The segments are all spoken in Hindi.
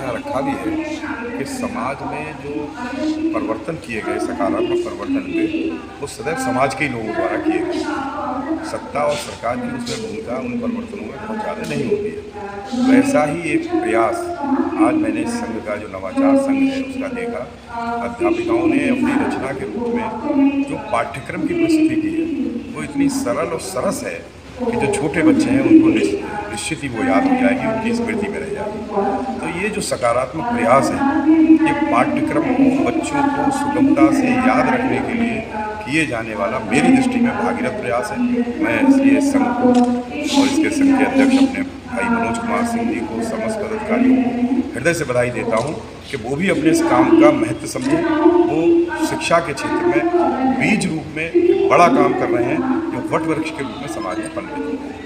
यहाँ रखा भी है कि समाज में जो परिवर्तन किए गए, सकारात्मक परिवर्तन हुए, वो सदैव समाज के ही लोगों द्वारा किए गए। सत्ता और सरकार की उसमें भूमिका उन परिवर्तनों में बहुत ज़्यादा नहीं होती है। वैसा ही एक प्रयास आज मैंने इस संघ का, जो नवाचार संघ है, उसका देखा। अध्यापिकाओं ने अपनी रचना के रूप में जो पाठ्यक्रम की प्रस्तुति की है, वो इतनी सरल और सरस है कि जो छोटे बच्चे हैं उनको निश्चित ही वो याद हो जाएगी, उनकी स्मृति में रह जाएगी। तो ये जो सकारात्मक प्रयास है, ये पाठ्यक्रम को बच्चों को सुगमता से याद रखने के लिए किए जाने वाला मेरी दृष्टि में भागीरथ प्रयास है। मैं इसलिए संघ को और इसके संघ के अध्यक्ष अपने भाई मनोज कुमार सिंह जी को, समस्त पदाधिकारियों को हृदय से बधाई देता हूँ कि वो भी अपने इस काम का महत्व समझें। वो शिक्षा के क्षेत्र में बीज रूप में एक बड़ा काम कर रहे हैं, जो वट वृक्ष के रूप में समाज में पनपे।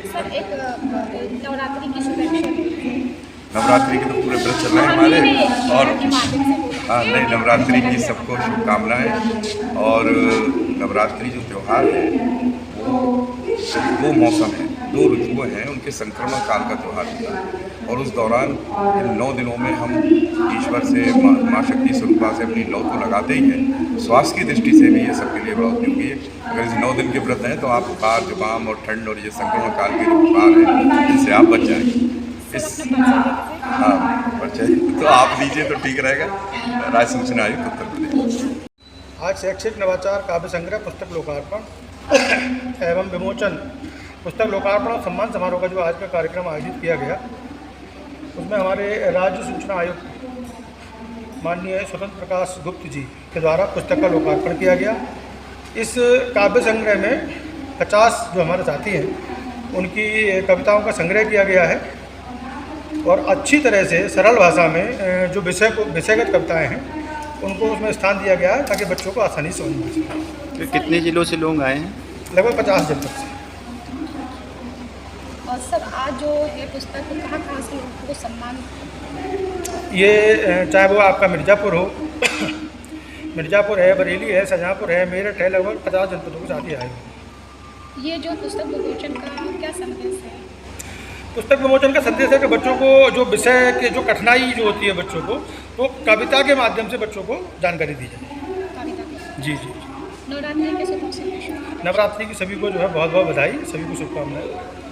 सर, एक नवरात्रि की शुभेच्छा। नवरात्रि के तो पूरे व्रत चल रहे हैं हमारे, और हाँ, नई नवरात्रि की सबको शुभकामनाएं। और नवरात्रि जो त्यौहार है वो मौसम है, 2 ऋतुएँ हैं, उनके संक्रमण काल का त्यौहार होता है। और उस दौरान इन 9 दिनों में हम ईश्वर से, माँ शक्ति स्वरूपा से अपनी लौ तो लगाते ही हैं। स्वास्थ्य की दृष्टि से भी ये सबके लिए बहुत उपयोगी है। अगर इस 9 दिन के व्रत हैं तो आप बुखार, जुकाम और ठंड और ये संक्रमण काल के जो बुखार हैं, इनसे आप बच जाएंगे। हाँ, परिचय तो आप लीजिए तो ठीक रहेगा। राज्य सूचना आयुक्त उत्तर प्रदेश। आज शैक्षिक नवाचार काव्य संग्रह पुस्तक लोकार्पण एवं विमोचन पुस्तक लोकार्पण और सम्मान समारोह का जो आज का कार्यक्रम आयोजित किया गया, उसमें हमारे राज्य सूचना आयुक्त माननीय स्वतंत्र प्रकाश गुप्त जी के द्वारा पुस्तक का लोकार्पण किया गया। इस काव्य संग्रह में 50 जो हमारे साथी हैं उनकी कविताओं का संग्रह किया गया है, और अच्छी तरह से सरल भाषा में जो विषयगत कविताएं हैं उनको उसमें स्थान दिया गया है, ताकि बच्चों को आसानी से समझ में सके। तो कितने जिलों से लोग आए हैं? लगभग 50 जनपद से। और सर, आज जो है पुस्तक कहाँ से लोगों को सम्मान? ये चाहे वो आपका मिर्ज़ापुर हो मिर्ज़ापुर है, बरेली है, शाहजहाँपुर है, मेरठ है, लगभग 50 जनपदों के साथ ही आए हैं। ये जो पुस्तक विमोचन का क्या संदेश है? पुस्तक विमोचन का संदेश है कि बच्चों को जो विषय के जो कठिनाई जो होती है बच्चों को, तो कविता के माध्यम से बच्चों को जानकारी दी जाए। कविता जी जी। नवरात्रि के शुभ संदेश। नवरात्रि की सभी को जो है बहुत बहुत बधाई, सभी को शुभकामनाएं।